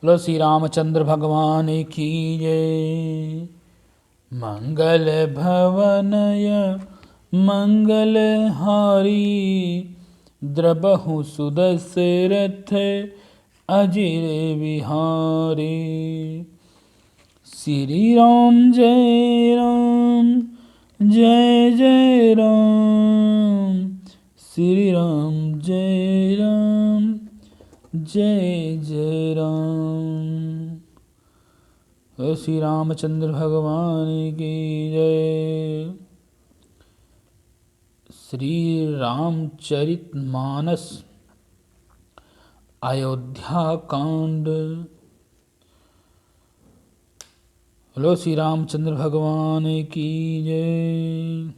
बोलो श्री रामचंद्र भगवान की जय। मंगल भवनय मंगल हारी, द्रबहु सुदशरथ अजिर बिहारी। श्री राम जय राम जय जय राम, श्री राम जय राम जय जय राम। श्री रामचंद्र भगवान की जय। श्री रामचरितमानस अयोध्या कांड। बोलो श्री रामचंद्र भगवान की जय।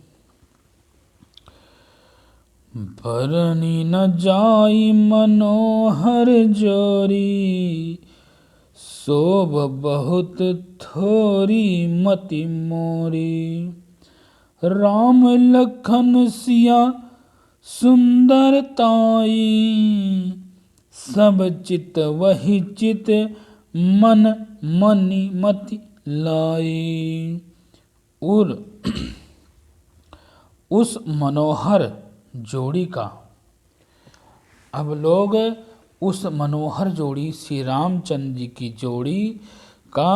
बरनी न जाई मनोहर जोरी, शोभ बहुत थोरी मति मोरी। राम लखन सिया सुंदरताई, सब चित वही चित मन मनि मति लाई। और उस मनोहर जोड़ी का, अब लोग उस मनोहर जोड़ी श्री रामचंद्र जी की जोड़ी का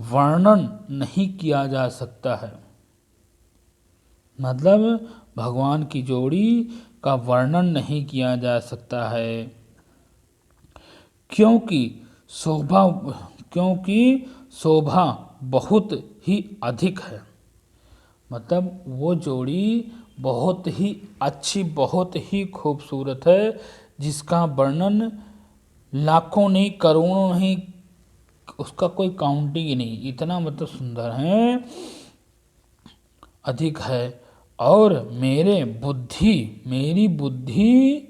वर्णन नहीं किया जा सकता है। मतलब भगवान की जोड़ी का वर्णन नहीं किया जा सकता है, क्योंकि शोभा बहुत ही अधिक है। मतलब वो जोड़ी बहुत ही अच्छी, बहुत ही खूबसूरत है, जिसका वर्णन लाखों नहीं, करोड़ों नहीं, उसका कोई काउंटिंग ही नहीं, इतना मतलब सुंदर है, अधिक है। और मेरी बुद्धि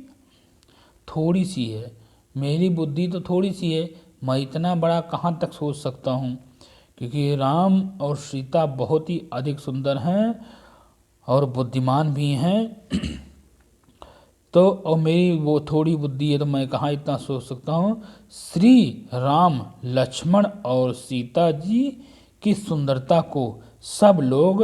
थोड़ी सी है, मेरी बुद्धि तो थोड़ी सी है, मैं इतना बड़ा कहाँ तक सोच सकता हूँ, क्योंकि राम और सीता बहुत ही अधिक सुंदर हैं और बुद्धिमान भी हैं। तो और मेरी वो थोड़ी बुद्धि है, तो मैं कहाँ इतना सोच सकता हूँ। श्री राम लक्ष्मण और सीता जी की सुंदरता को सब लोग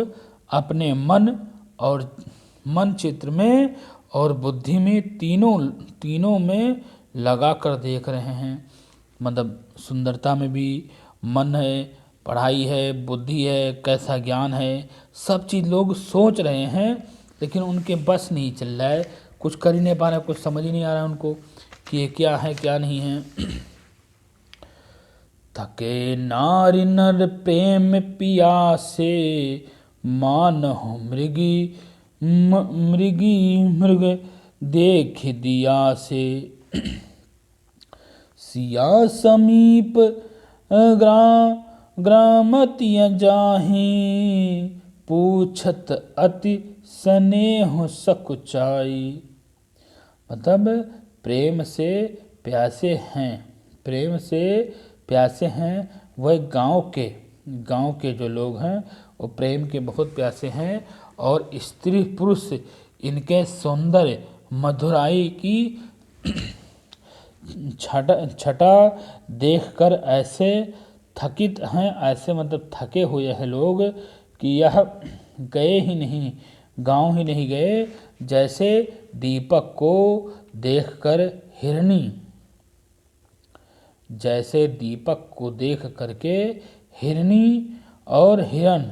अपने मन चित्र में और बुद्धि में, तीनों में लगा कर देख रहे हैं। मतलब सुंदरता में भी मन है, पढ़ाई है, बुद्धि है, कैसा ज्ञान है, सब चीज़ लोग सोच रहे हैं, लेकिन उनके बस नहीं चल रहा है, कुछ कर ही नहीं पा रहे, कुछ समझ ही नहीं आ रहा है उनको कि ये क्या है क्या नहीं है। थके नारी नर प्रेम पियासे, मानहु मृग देख दिया से। सिया समीप ग्रामतिया जाहि, पूछत अति स्नेह सकुचाई। मतलब प्रेम से प्यासे हैं, वह गांव के जो लोग हैं वो प्रेम के बहुत प्यासे हैं, और स्त्री पुरुष इनके सौंदर्य मधुराई की छटा देखकर ऐसे थकित हैं, ऐसे मतलब थके हुए हैं लोग कि यह गांव ही नहीं गए, जैसे दीपक को देखकर हिरनी और हिरण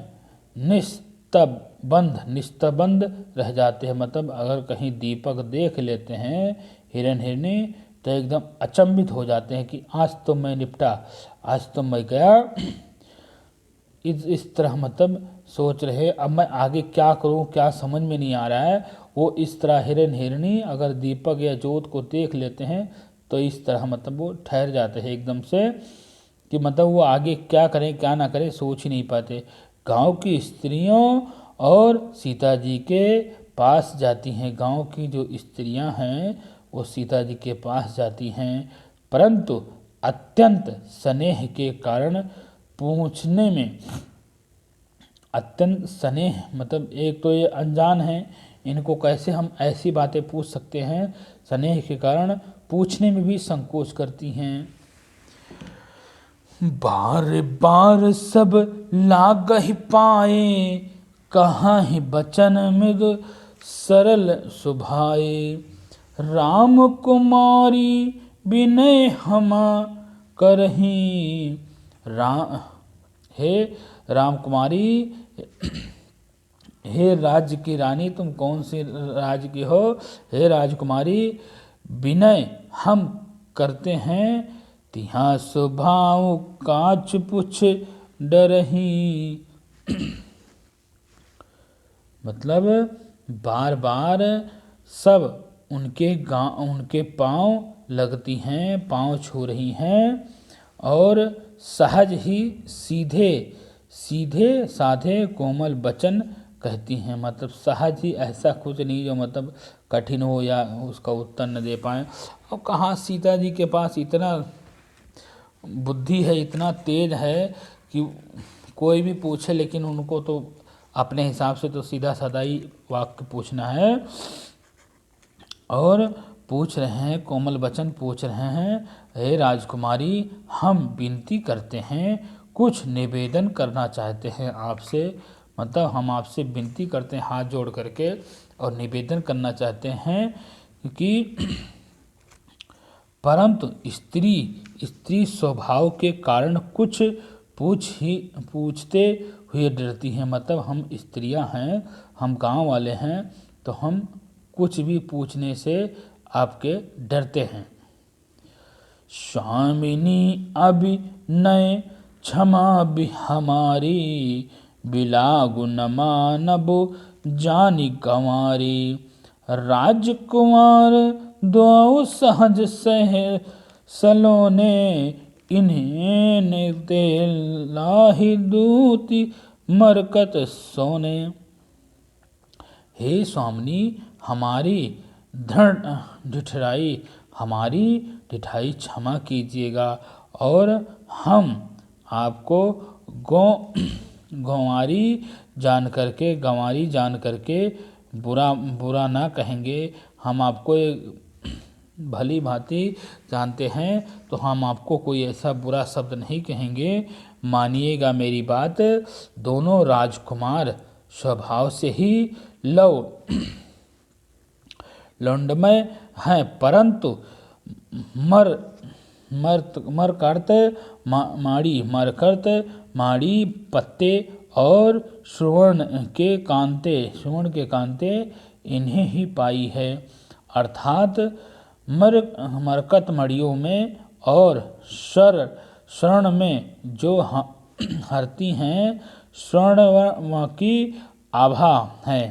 निस्तबंद रह जाते हैं। मतलब अगर कहीं दीपक देख लेते हैं हिरन हिरनी, तो एकदम अचंभित हो जाते हैं कि आज तो मैं निपटा, आज तो मैं गया। इस तरह मतलब सोच रहे, अब मैं आगे क्या करूं, क्या समझ में नहीं आ रहा है। वो इस तरह हिरन हिरनी अगर दीपक या जोत को देख लेते हैं, तो इस तरह मतलब वो ठहर जाते हैं एकदम से, कि मतलब वो आगे क्या करें क्या ना करें सोच ही नहीं पाते। गांव की स्त्रियों और सीता जी के पास जाती हैं, गांव की जो स्त्रियां हैं वो सीता जी के पास जाती हैं, परंतु अत्यंत स्नेह के कारण पूछने में, अत्यंत स्नेह मतलब एक तो ये अनजान हैं, इनको कैसे हम ऐसी बातें पूछ सकते हैं, स्नेह के कारण पूछने में भी संकोच करती हैं। बार बार सब लागहि पाए, कहाहि बचन मृदु सरल सुभाए। राम कुमारी विनय हमा करही। हे राम कुमारी, हे राज्य की रानी, तुम कौन से राज्य की हो? हे राजकुमारी, विनय हम करते हैं, तिहा स्वभाव काच पुछ डरही। मतलब बार बार सब उनके पाँव लगती हैं, पाँव छू रही हैं, और सहज ही सीधे सीधे साधे कोमल वचन कहती हैं। मतलब सहज ही, ऐसा कुछ नहीं जो मतलब कठिन हो या उसका उत्तर न दे पाए। और कहाँ सीता जी के पास इतना बुद्धि है, इतना तेज है कि कोई भी पूछे, लेकिन उनको तो अपने हिसाब से तो सीधा साधा ही वाक्य पूछना है। और पूछ रहे हैं, कोमल वचन पूछ रहे हैं, हे राजकुमारी, हम विनती करते हैं, कुछ निवेदन करना चाहते हैं आपसे। मतलब हम आपसे विनती करते हैं हाथ जोड़ करके, और निवेदन करना चाहते हैं कि परंतु स्त्री स्वभाव के कारण कुछ पूछते हुए डरती हैं। मतलब हम स्त्रियां हैं, हम गांव वाले हैं, तो हम कुछ भी पूछने से आपके डरते हैं। स्वामिनी अभिनय क्षमा भी हमारी, बिलागु न मानबो जानी गंवारी। राजकुमार दो सहज सह सलोने, इन्हें ते लाहि दूती मरकत सोने। हे स्वामिनी, हमारी हमारी ढिठाई क्षमा कीजिएगा, और हम आपको गंवारी जान करके बुरा ना कहेंगे। हम आपको भली भांति जानते हैं, तो हम आपको कोई ऐसा बुरा शब्द नहीं कहेंगे। मानिएगा मेरी बात। दोनों राजकुमार स्वभाव से ही लौंडमय हैं, परंतु मरकर्त माड़ी पत्ते और श्रवण के कांते इन्हें ही पाई है। अर्थात मरकत मड़ियों में और शरण में जो हरती हैं, स्वर्ण की आभा है,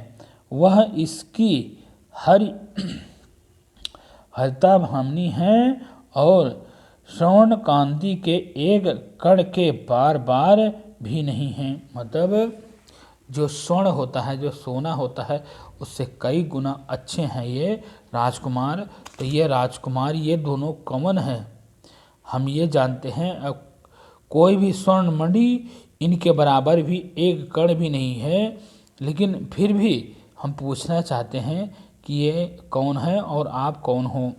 वह इसकी हरिता भामनी है, और श्रवण कांति के एक कण के बार बार भी नहीं है। मतलब जो स्वर्ण होता है, जो सोना होता है, उससे कई गुना अच्छे हैं ये राजकुमार। तो ये राजकुमार, ये दोनों कौन हैं हम ये जानते हैं। अब कोई भी स्वर्ण मणि इनके बराबर भी एक कण भी नहीं है, लेकिन फिर भी हम पूछना चाहते हैं कि ये कौन है और आप कौन हो।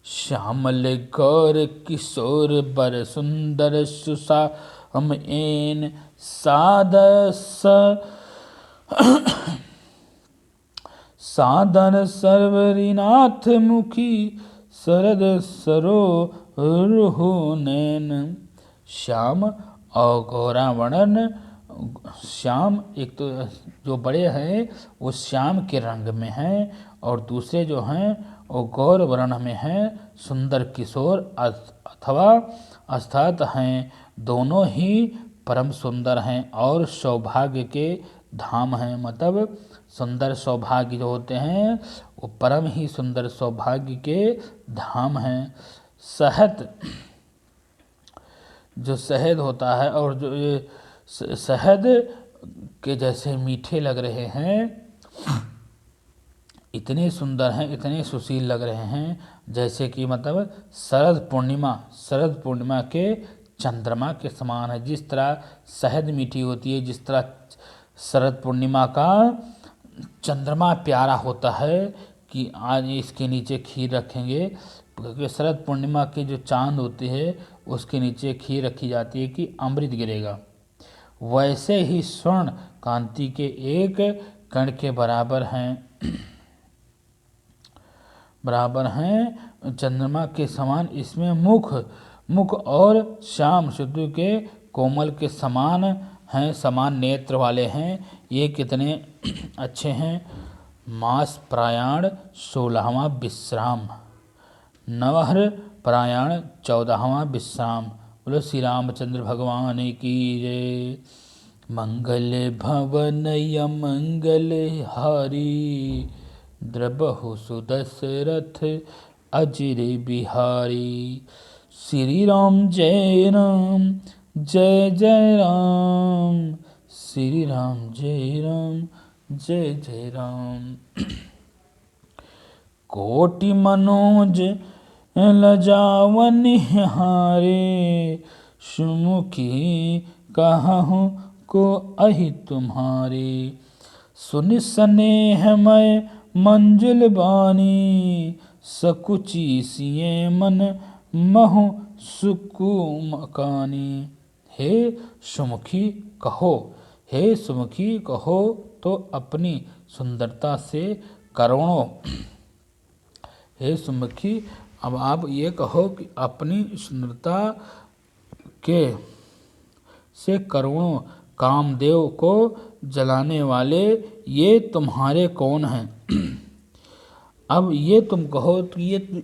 श्यामल गौर किशोर बर सुंदर सुसा हम एन सादर सर्वरीनाथ मुखी शरद सरोरुहु नैन। श्याम और गौरा वर्णन, श्याम एक तो जो बड़े हैं वो श्याम के रंग में हैं, और दूसरे जो हैं वो गौर वर्ण में हैं, सुंदर किशोर अथवा अर्थात हैं। दोनों ही परम सुंदर हैं और सौभाग्य के धाम हैं। मतलब सुंदर सौभाग्य जो होते हैं वो परम ही सुंदर सौभाग्य के धाम हैं। जो शहद होता है, और जो ये शहद के जैसे मीठे लग रहे हैं, इतने सुंदर हैं, इतने सुशील लग रहे हैं, जैसे कि मतलब शरद पूर्णिमा के चंद्रमा के समान है। जिस तरह शहद मीठी होती है, जिस तरह शरद पूर्णिमा का चंद्रमा प्यारा होता है कि आज इसके नीचे खीर रखेंगे क्योंकि शरद पूर्णिमा की जो चांद होती है उसके नीचे खीर रखी जाती है कि अमृत गिरेगा। वैसे ही स्वर्ण कांति के एक कण के बराबर हैं चंद्रमा के समान इसमें मुख और श्याम सुदू के कोमल के समान हैं, समान नेत्र वाले हैं। ये कितने अच्छे हैं। मास प्रयाण 16वां विश्राम, नवहर प्रयाण 14वां विश्राम। बोलो श्री रामचंद्र भगवान की जय। मंगल भवन मंगल हारी, द्रबहु सुदशरथ अजिर बिहारी। श्री राम जय राम जय जय राम, श्री राम जय राम जय जय राम। कोटि मनोज लजावन हारे, सुमुखी कहूँ को अहि तुम्हारे। सुन स्नेहमय मंजुल बानी, सकुची सिए मन महु सुकुमकानी। हे सुमुखी कहो, हे सुमुखी कहो तो अपनी सुंदरता से करोड़ों। हे सुमुखी अब आप ये कहो कि अपनी सुंदरता के से करोड़ों कामदेव को जलाने वाले ये तुम्हारे कौन हैं। अब ये तुम कहो तो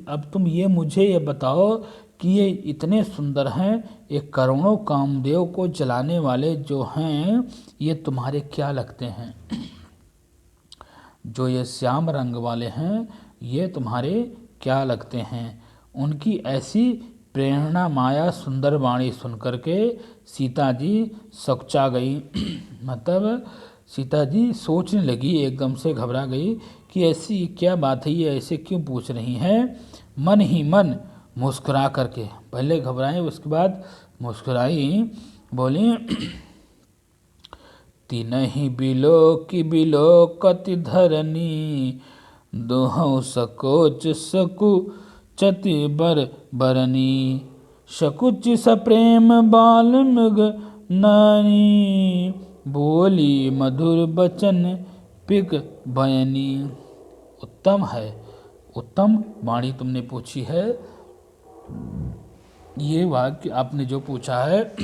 अब तुम ये मुझे ये बताओ कि ये इतने सुंदर हैं, ये करोड़ों कामदेव को जलाने वाले जो हैं ये तुम्हारे क्या लगते हैं। जो ये श्याम रंग वाले हैं ये तुम्हारे क्या लगते हैं। उनकी ऐसी प्रेरणा माया सुंदर वाणी सुनकर के सीता जी सकचा गई। मतलब सीता जी सोचने लगी, एकदम से घबरा गई कि ऐसी क्या बात है, ये ऐसे क्यों पूछ रही हैं। मन ही मन मुस्कुरा करके, पहले घबराई उसके बाद मुस्कुराई, बोली तिनहि बिलोकति धरनी, दोहौ सकोच सकुचति बरनी। सकुच सप्रेम बाल मृग नानी, बोली मधुर बचन पिक बयनी। उत्तम है, उत्तम वाणी तुमने पूछी है। ये वाक्य आपने जो पूछा है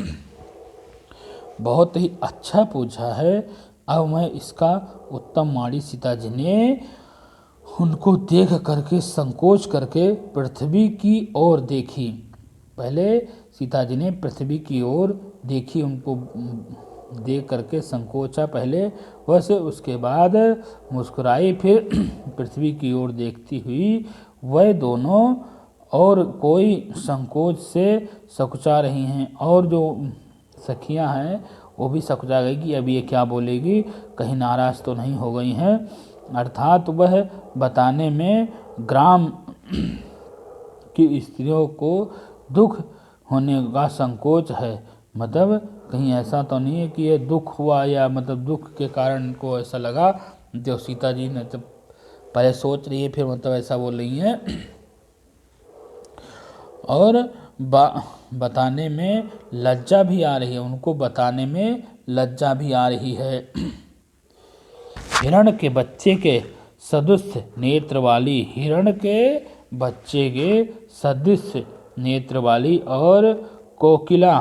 बहुत ही अच्छा पूछा है। अब मैं इसका उत्तम वाणी सीता जी ने उनको देख करके संकोच करके पृथ्वी की ओर देखी। पहले सीता जी ने पृथ्वी की ओर देखी, उनको देख करके संकोचा पहले, वैसे उसके बाद मुस्कुराई, फिर पृथ्वी की ओर देखती हुई वह दोनों और कोई संकोच से सकुचा रही हैं। और जो सखियां हैं वो भी सकुचा गई कि अब ये क्या बोलेगी, कहीं नाराज तो नहीं हो गई हैं। अर्थात वह बताने में ग्राम की स्त्रियों को दुख होने का संकोच है। मतलब कहीं ऐसा तो नहीं है कि ये दुख हुआ या मतलब दुख के कारण को ऐसा लगा। जो सीता जी ने जब पहले सोच रही है फिर मतलब ऐसा बोल रही है। और बताने में लज्जा भी आ रही है, उनको बताने में लज्जा भी आ रही है। हिरण के बच्चे के सदृश नेत्र वाली, हिरण के बच्चे के सदृश नेत्र वाली और कोकिला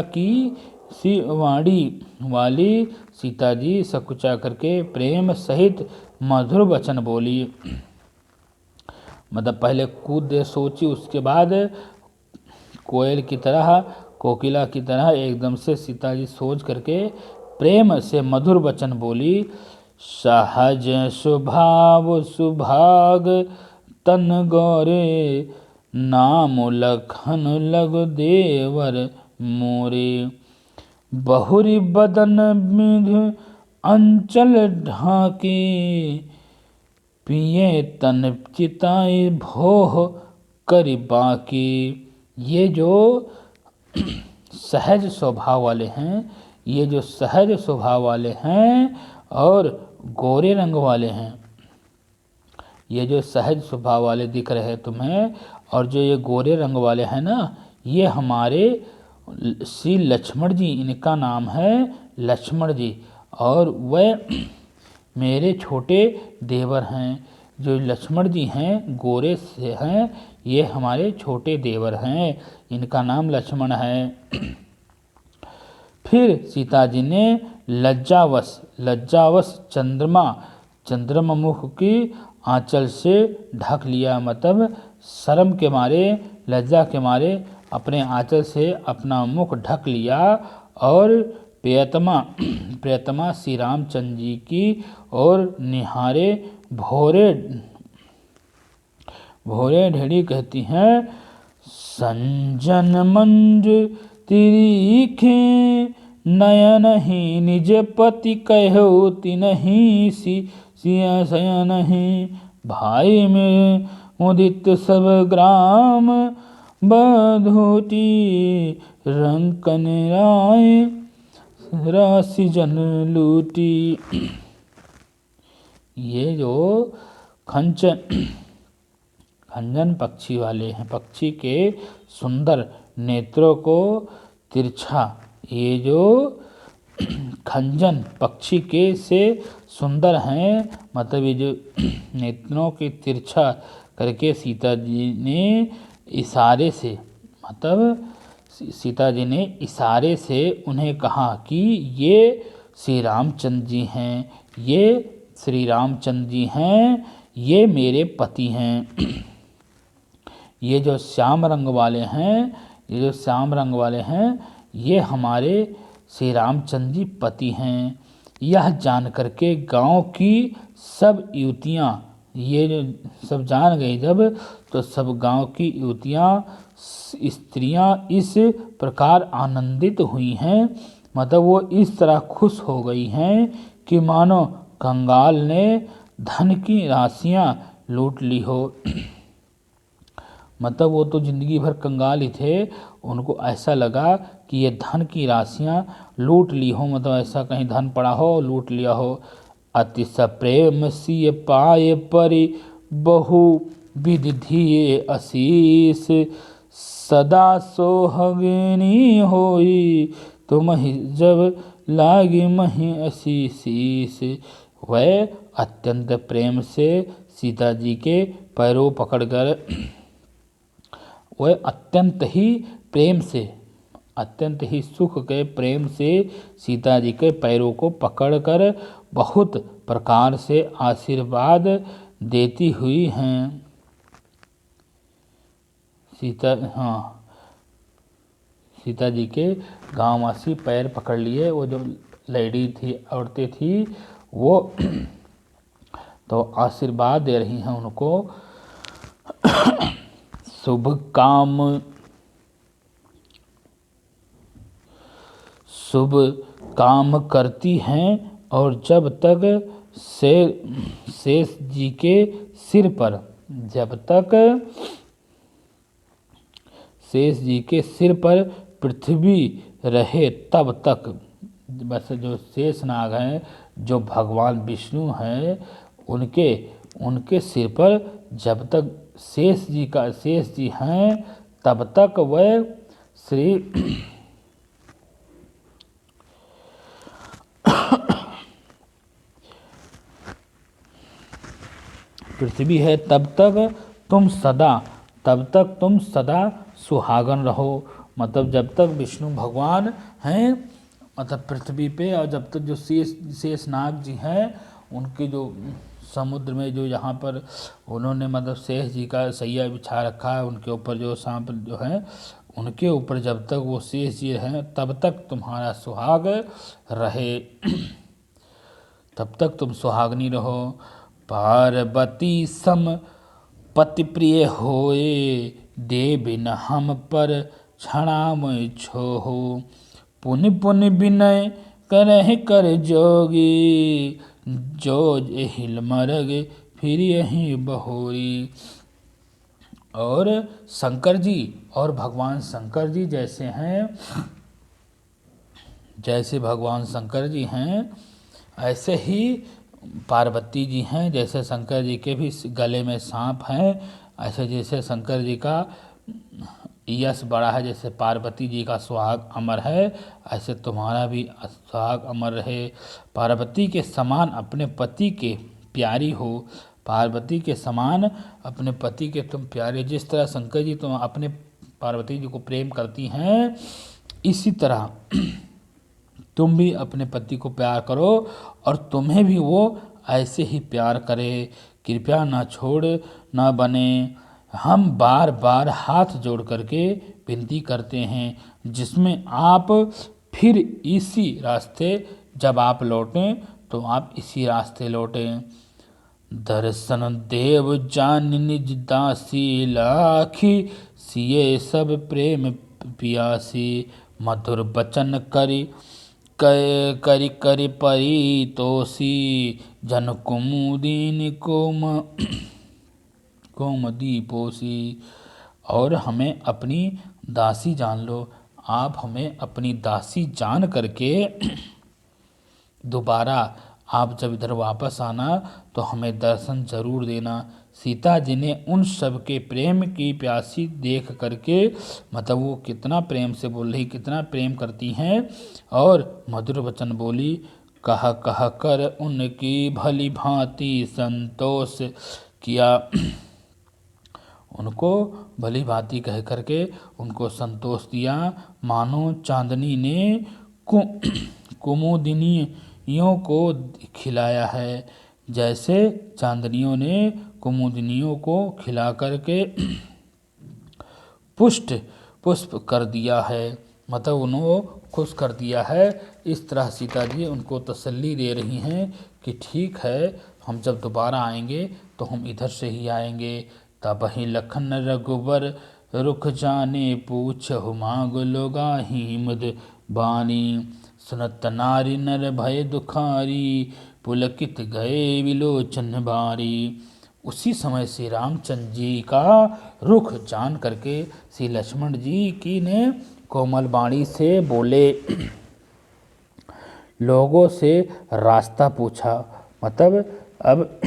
की सी वाणी वाली सीता जी सकुचा करके प्रेम सहित मधुर वचन बोली। मतलब पहले कूद दे सोची, उसके बाद कोयल की तरह, कोकिला की तरह एकदम से सीता जी सोच करके प्रेम से मधुर वचन बोली। सहज स्वभाव सुभाग तन गौरे, नाम लखन लग देवर मोरे। बहुरी बदन मिघ अंचल ढाके, पिए तन चिताए भोह करि बाकी। ये जो सहज स्वभाव वाले हैं, ये जो सहज स्वभाव वाले हैं और गोरे रंग वाले हैं, ये जो सहज स्वभाव वाले दिख रहे हैं तुम्हें, और जो ये गोरे रंग वाले हैं ना, ये हमारे श्री लक्ष्मण जी, इनका नाम है लक्ष्मण जी, और वह मेरे छोटे देवर हैं। जो लक्ष्मण जी हैं गोरे से हैं, ये हमारे छोटे देवर हैं, इनका नाम लक्ष्मण है। फिर सीता जी ने लज्जावश चंद्रमा मुख की आंचल से ढक लिया, मतलब शर्म के मारे, लज्जा के मारे अपने आंचल से अपना मुख ढक लिया, और प्रियतमा श्री रामचंद्र जी की ओर निहारे। भोरे ढेड़ी कहती हैं, संजन मंज तिरीखे नयन ही निज पति कहो तिनहि सिया सयन ही। भाई में उदित सब ग्राम बधोटी रंकन राय राशि जन लूटी। ये जो खंजन पक्षी वाले हैं, पक्षी के सुंदर नेत्रों को तिरछा, ये जो खंजन पक्षी के से सुंदर हैं, मतलब ये जो नेत्रों के तिरछा करके सीता जी ने इशारे से, मतलब सीता जी ने इशारे से उन्हें कहा कि ये श्री रामचंद्र जी हैं, ये श्री रामचंद्र जी हैं, ये मेरे पति हैं। ये जो श्याम रंग वाले हैं, ये हमारे श्री रामचंद्र जी पति हैं। यह जान करके गांव की सब युवतियाँ, ये जो सब जान गई जब, तो सब गांव की युवतियाँ स्त्रियां इस प्रकार आनंदित हुई हैं, मतलब वो इस तरह खुश हो गई हैं कि मानो कंगाल ने धन की राशियां लूट ली हो। मतलब वो तो जिंदगी भर कंगाल ही थे, उनको ऐसा लगा कि ये धन की राशियां लूट ली हो, मतलब ऐसा कहीं धन पड़ा हो लूट लिया हो। अति सप्रेम सिय पाए परि बहु विधि अशीष, सदा सोहगिनी होई तुमहि जब लागी मही अशीष। वह अत्यंत प्रेम से सीता जी के पैरों पकड़कर, वह अत्यंत ही सुख के प्रेम से सीता जी के पैरों को पकड़कर बहुत प्रकार से आशीर्वाद देती हुई हैं। सीता जी के गांववासी पैर पकड़ लिए, वो जो लेडी थी, औरतें थी, वो तो आशीर्वाद दे रही हैं उनको। शुभ काम करती हैं, और जब तक शेष जी के सिर पर, शेष जी के सिर पर पृथ्वी रहे तब तक, बस जो शेषनाग हैं, जो भगवान विष्णु हैं, उनके सिर पर जब तक शेष जी हैं, तब तक वह श्री पृथ्वी है तब तक तुम सदा सुहागन रहो। मतलब जब तक विष्णु भगवान हैं, मतलब पृथ्वी पे, और जब तक जो शेषनाग जी हैं, उनके जो समुद्र में जो यहाँ पर उन्होंने मतलब शेष जी का सैया बिछा रखा है, उनके ऊपर जो सांप जो है, उनके ऊपर जब तक वो शेष जी हैं, तब तक तुम्हारा सुहाग रहे, तब तक तुम सुहागनी रहो। पार्वती सम पति प्रिय होए, देबिन हम पर क्षणामय छोहो। पुनि पुनि विनय करहि कर जोगी, जो हिल मरग फिर यही बहोरी। और शंकर जी, और भगवान शंकर जी जैसे हैं, जैसे भगवान शंकर जी हैं, ऐसे ही पार्वती जी हैं, जैसे शंकर जी के भी गले में सांप हैं, ऐसे जैसे शंकर जी का यश बड़ा है, जैसे पार्वती जी का सुहाग अमर है, ऐसे तुम्हारा भी सुहाग अमर रहे। पार्वती के समान अपने पति के प्यारी हो, पार्वती के समान अपने पति के तुम प्यारे, जिस तरह शंकर जी तुम अपने पार्वती जी को प्रेम करती हैं, इसी तरह तुम भी अपने पति को प्यार करो और तुम्हें भी वो ऐसे ही प्यार करे। कृपया ना छोड़ ना बने। हम बार बार हाथ जोड़ करके विनती करते हैं, जिसमें आप फिर इसी रास्ते, जब आप लौटें तो आप इसी रास्ते लौटें। दर्शन देव जान निज दासी, लाखी सिए सब प्रेम पियासी। मधुर बचन करी करी करी परितोषी, जन कुमुदिनी कोमदी पोसी। और हमें अपनी दासी जान लो। आप हमें अपनी दासी जान करके दोबारा आप जब इधर वापस आना तो हमें दर्शन जरूर देना। सीता जी ने उन सब के प्रेम की प्यासी देख करके, मतलब वो कितना प्रेम से बोल रही, कितना प्रेम करती हैं, और मधुर वचन बोली, कह कह कर उनकी भली भांति संतोष किया। उनको भली भांति कह करके उनको संतोष दिया, मानो चांदनी ने कुमुदिनियों को खिलाया है, जैसे चांदनियों ने कुमुदिनियों को खिला करके पुष्प कर दिया है, मतलब उन्होंने खुश कर दिया है। इस तरह सीता जी उनको तसल्ली दे रही हैं कि ठीक है, हम जब दोबारा आएंगे तो हम इधर से ही आएंगे। तब ही लखन रघुबर रुख जाने, पूछहु मांग लोगाही मुद बानी। सुनत नारी नर भय दुखारी, पुलकित गए विलोचन बारी। उसी समय श्री रामचंद्र जी का रुख जान करके श्री लक्ष्मण जी की ने कोमल वाणी से बोले, लोगों से रास्ता पूछा। मतलब अब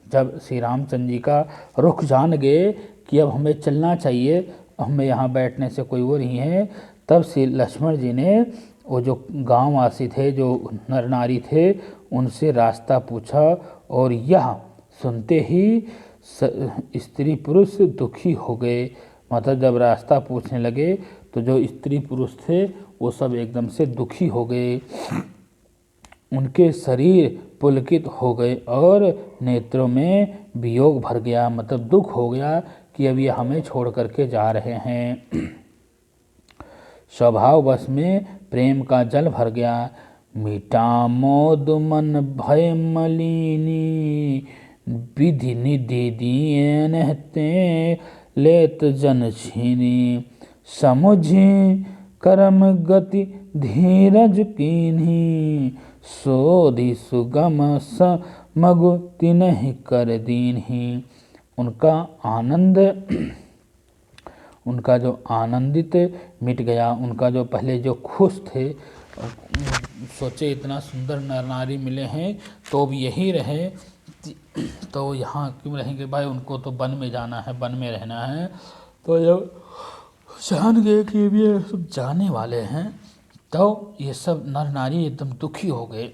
जब श्री रामचंद्र जी का रुख जान गए कि अब हमें चलना चाहिए, हमें यहाँ बैठने से कोई वो नहीं है, तब श्री लक्ष्मण जी ने वो जो गांववासी थे, जो नर नारी थे, उनसे रास्ता पूछा। और यह सुनते ही स्त्री पुरुष दुखी हो गए। मतलब जब रास्ता पूछने लगे तो जो स्त्री पुरुष थे वो सब एकदम से दुखी हो गए, उनके शरीर पुलकित हो गए और नेत्रों में वियोग भर गया, मतलब दुख हो गया कि अब ये हमें छोड़ करके जा रहे हैं। स्वभाववश में प्रेम का जल भर गया। मीठा मोद मन भय मलिनी, विधि निधि दिए नहते लेत जन छीनी। समुझी कर्म गति धीरज कीन्ही, सोधि सुगम समगु तिन्हि कर दीन्ही। उनका आनंद, उनका जो आनंदित मिट गया, उनका जो पहले जो खुश थे, सोचे इतना सुंदर नर नारी मिले हैं तो भी यही रहे, तो यहाँ क्यों रहेंगे भाई, उनको तो वन में जाना है, वन में रहना है। तो जब जान गए कि ये सब जाने वाले हैं, तो ये सब नर नारी एकदम दुखी हो गए,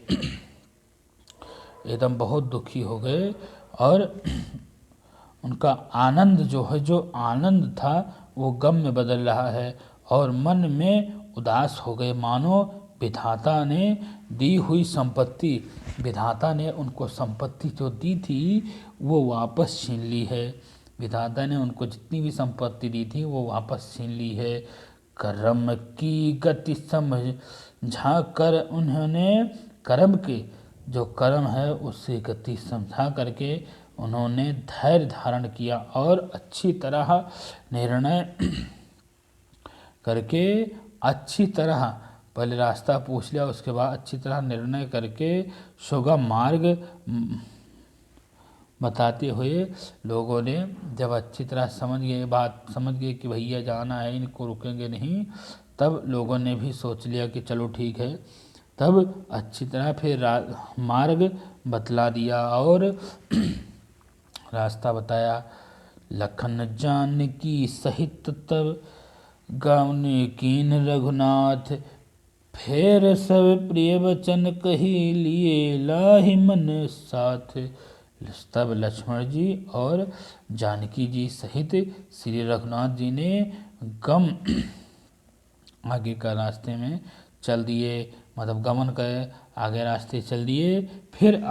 एकदम बहुत दुखी हो गए। और उनका आनंद जो है, जो आनंद था वो गम में बदल रहा है और मन में उदास हो गए, मानो विधाता ने दी हुई संपत्ति, विधाता ने उनको संपत्ति जो दी थी वो वापस छीन ली है। विधाता ने उनको जितनी भी संपत्ति दी थी वो वापस छीन ली है। कर्म की गति समझा कर उन्होंने, कर्म के जो कर्म है उसकी गति समझा करके उन्होंने धैर्य धारण किया और अच्छी तरह निर्णय करके, अच्छी तरह पहले रास्ता पूछ लिया, उसके बाद अच्छी तरह निर्णय करके सुगम मार्ग बताते हुए लोगों ने जब अच्छी तरह समझ गए, बात समझ गए कि भैया जाना है, इनको रुकेंगे नहीं, तब लोगों ने भी सोच लिया कि चलो ठीक है, तब अच्छी तरह फिर मार्ग बतला दिया और रास्ता बताया। लखन जानकी सहित तब गावने कीन रघुनाथ, फेर सब प्रिय वचन कही लिए लाहि मन साथ। तब लक्ष्मण जी और जानकी जी सहित श्री रघुनाथ जी ने गम आगे का रास्ते में चल दिए, मतलब गमन करे आगे रास्ते चल दिए। फिर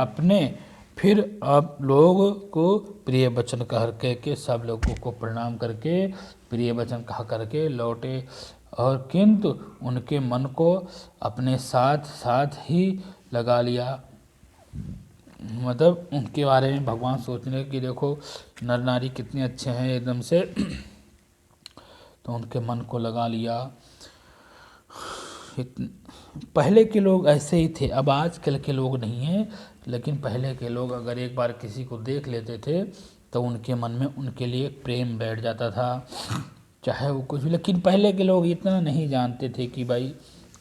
आप लोग को प्रिय वचन कह के सब लोगों को प्रणाम करके प्रिय वचन कहा करके लौटे, और किंतु उनके मन को अपने साथ साथ ही लगा लिया। मतलब उनके बारे में भगवान सोचने की देखो नर नारी कितने अच्छे हैं एकदम से तो उनके मन को लगा लिया। पहले के लोग ऐसे ही थे, अब आजकल के लोग नहीं हैं, लेकिन पहले के लोग अगर एक बार किसी को देख लेते थे तो उनके मन में उनके लिए प्रेम बैठ जाता था, चाहे वो कुछ भी। लेकिन पहले के लोग इतना नहीं जानते थे कि भाई,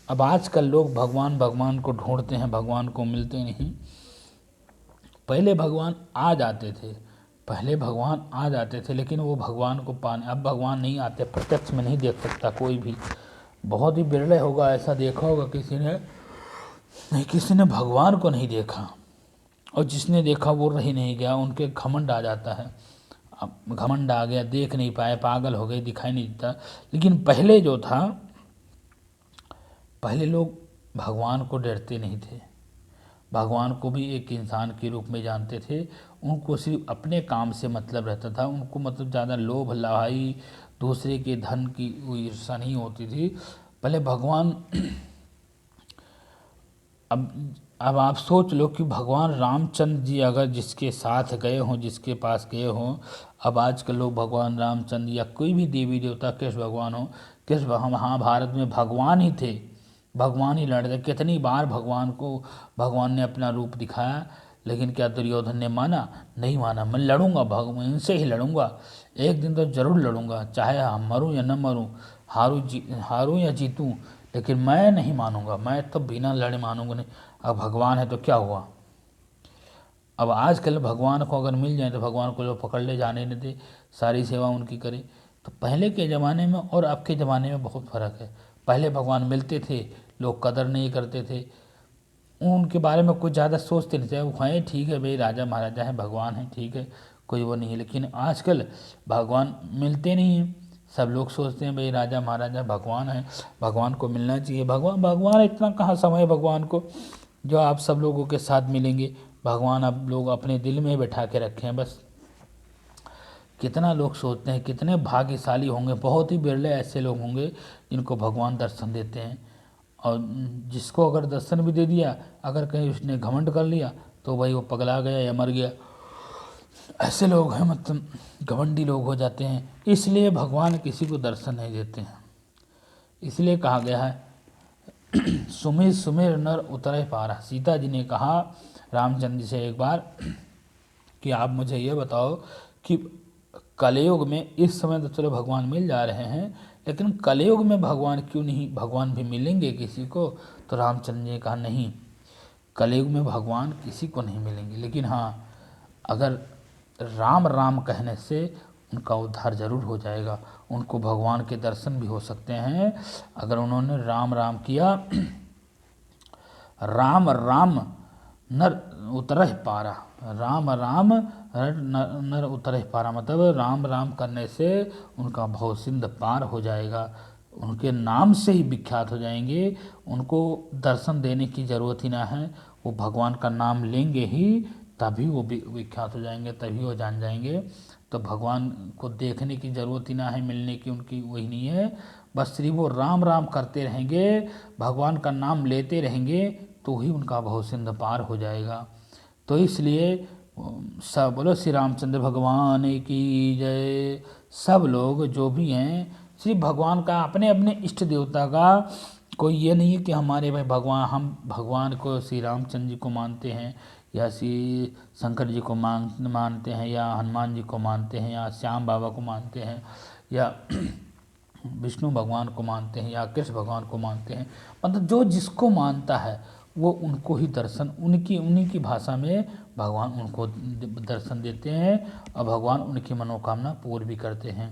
अब आजकल लोग भगवान को ढूंढते हैं, भगवान को मिलते नहीं। पहले भगवान आ जाते थे लेकिन वो भगवान को पाने, अब भगवान नहीं आते, प्रत्यक्ष में नहीं देख सकता कोई भी। बहुत ही बिरले होगा ऐसा देखा होगा किसी ने भगवान को नहीं देखा, और जिसने देखा वो रह नहीं गया, उनके घमंड आ जाता है। अब घमंड आ गया, देख नहीं पाए, पागल हो गए, दिखाई नहीं देता। लेकिन पहले जो था, पहले लोग भगवान को डरते नहीं थे, भगवान को भी एक इंसान के रूप में जानते थे। उनको सिर्फ अपने काम से मतलब रहता था, उनको मतलब ज़्यादा लोभ लालच दूसरे के धन की ईर्ष्या नहीं होती थी। पहले भगवान अब आप सोच लो कि भगवान रामचंद्र जी अगर जिसके साथ गए हों, जिसके पास गए हों, अब आजकल लोग भगवान रामचंद्र या कोई भी देवी देवता कृष्ण भगवान हो, कृष्ण महाभारत में भगवान ही थे, भगवान ही लड़ रहे। कितनी बार भगवान ने अपना रूप दिखाया, लेकिन क्या दुर्योधन ने माना? नहीं माना। मैं लड़ूंगा, भगवान से ही लड़ूंगा, एक दिन तो जरूर लड़ूंगा, चाहे हम मरूं या न मरूं, हारूं या जीतूं, लेकिन मैं नहीं मानूंगा, मैं तो बिना लड़े मानूंगा नहीं। अब भगवान है तो क्या हुआ? अब आजकल भगवान को अगर मिल जाए तो भगवान को लोग पकड़ ले, जाने न दे, सारी सेवा उनकी करे। तो पहले के ज़माने में और अब के ज़माने में बहुत फ़र्क है। पहले भगवान मिलते थे, लोग कदर नहीं करते थे, उनके बारे में कुछ ज़्यादा सोचते नहीं थे। वो हैं ठीक है भाई, राजा महाराजा हैं, भगवान हैं, ठीक है, कोई वो नहीं है। लेकिन आजकल भगवान मिलते नहीं हैं, सब लोग सोचते हैं भाई राजा महाराजा भगवान है, भगवान को मिलना चाहिए। भगवान इतना कहाँ समय भगवान को जो आप सब लोगों के साथ मिलेंगे। भगवान अब लोग अपने दिल में बैठा के रखे हैं बस। कितना लोग सोचते हैं, कितने भाग्यशाली होंगे, बहुत ही बिरले ऐसे लोग होंगे जिनको भगवान दर्शन देते हैं। और जिसको अगर दर्शन भी दे दिया, अगर कहीं उसने घमंड कर लिया तो भाई वो पगला गया या मर गया। ऐसे लोग हैं, मतलब घमंडी लोग हो जाते हैं, इसलिए भगवान किसी को दर्शन नहीं देते हैं। इसलिए कहा गया है सुमिर सुमिर नर उतरे पारा। सीता जी ने कहा रामचंद्र जी से एक बार कि आप मुझे ये बताओ कि कलयुग में, इस समय तो चलो भगवान मिल जा रहे हैं, लेकिन कलयुग में भगवान क्यों नहीं, भगवान भी मिलेंगे किसी को? तो रामचंद्र जी ने कहा नहीं, कलयुग में भगवान किसी को नहीं मिलेंगे, लेकिन हाँ, अगर राम राम कहने से उनका उद्धार जरूर हो जाएगा, उनको भगवान के दर्शन भी हो सकते हैं अगर उन्होंने राम राम किया। राम राम नर उतरह पारा, राम राम नर उतरह पारा, मतलब राम राम करने से उनका भवसिंध पार हो जाएगा, उनके नाम से ही विख्यात हो जाएंगे, उनको दर्शन देने की ज़रूरत ही ना है, वो भगवान का नाम लेंगे ही तभी वो विख्यात हो जाएंगे, तभी वो जान जाएंगे। तो भगवान को देखने की ज़रूरत ही ना है, मिलने की उनकी वही नहीं है, बस सिर्फ वो राम राम करते रहेंगे, भगवान का नाम लेते रहेंगे, तो ही उनका भवसिंध पार हो जाएगा। तो इसलिए सब बोलो श्री रामचंद्र भगवान की जय। सब लोग जो भी हैं सिर्फ भगवान का, अपने अपने इष्ट देवता का, कोई ये नहीं है कि हमारे भाई भगवान, हम भगवान को श्री रामचंद्र जी को मानते हैं या श्री शंकर जी को मानते हैं या हनुमान जी को मानते हैं या श्याम बाबा को मानते हैं या विष्णु भगवान को मानते हैं या कृष्ण भगवान को मानते हैं, मतलब जो जिसको मानता है वो उनको ही दर्शन, उनकी उन्हीं की भाषा में भगवान उनको दर्शन देते हैं और भगवान उनकी मनोकामना पूर्ण भी करते हैं।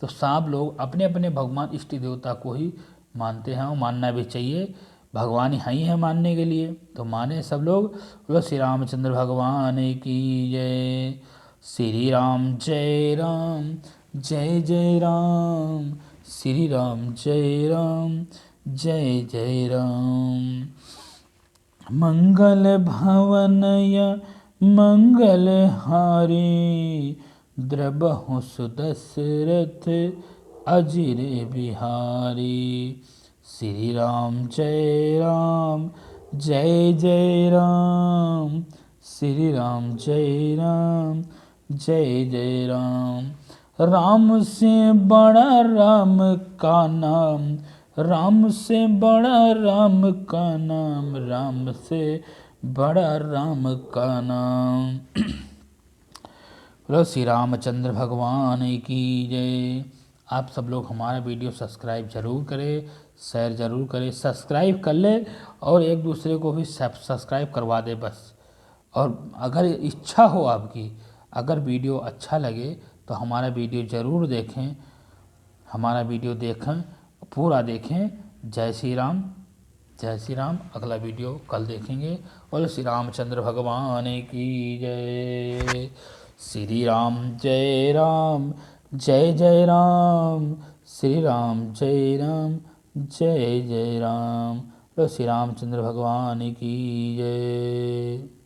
तो सब लोग अपने अपने भगवान इष्ट देवता को ही मानते हैं और मानना भी चाहिए, भगवान ही है मानने के लिए, तो माने सब लोग। बोलो श्री रामचंद्र भगवान की जय। श्री राम जय राम, जय जय राम, श्री राम जय राम, जय जय राम। मंगल भवनय मंगल हारी, द्रबहु सुदशरथ अजिर बिहारी। श्री राम जय राम, जय जय राम, श्री राम जय राम, जय जय राम। राम से बड़ा राम का नाम, राम से बड़ा राम का नाम, राम से बड़ा राम का नाम। बोलो श्री रामचंद्र भगवान की जय। आप सब लोग हमारा वीडियो सब्सक्राइब जरूर करें, शेयर जरूर करें, सब्सक्राइब कर ले और एक दूसरे को भी सब्सक्राइब करवा दे बस। और अगर इच्छा हो आपकी, अगर वीडियो अच्छा लगे तो हमारा वीडियो ज़रूर देखें, हमारा वीडियो देखें, पूरा देखें। जय श्री राम, जय श्री राम। अगला वीडियो कल देखेंगे। बोलो श्री रामचंद्र भगवान की जय। श्री राम जय राम, जय जय राम, श्री राम जय राम, जय जय राम। बोलो श्री रामचंद्र भगवान की जय।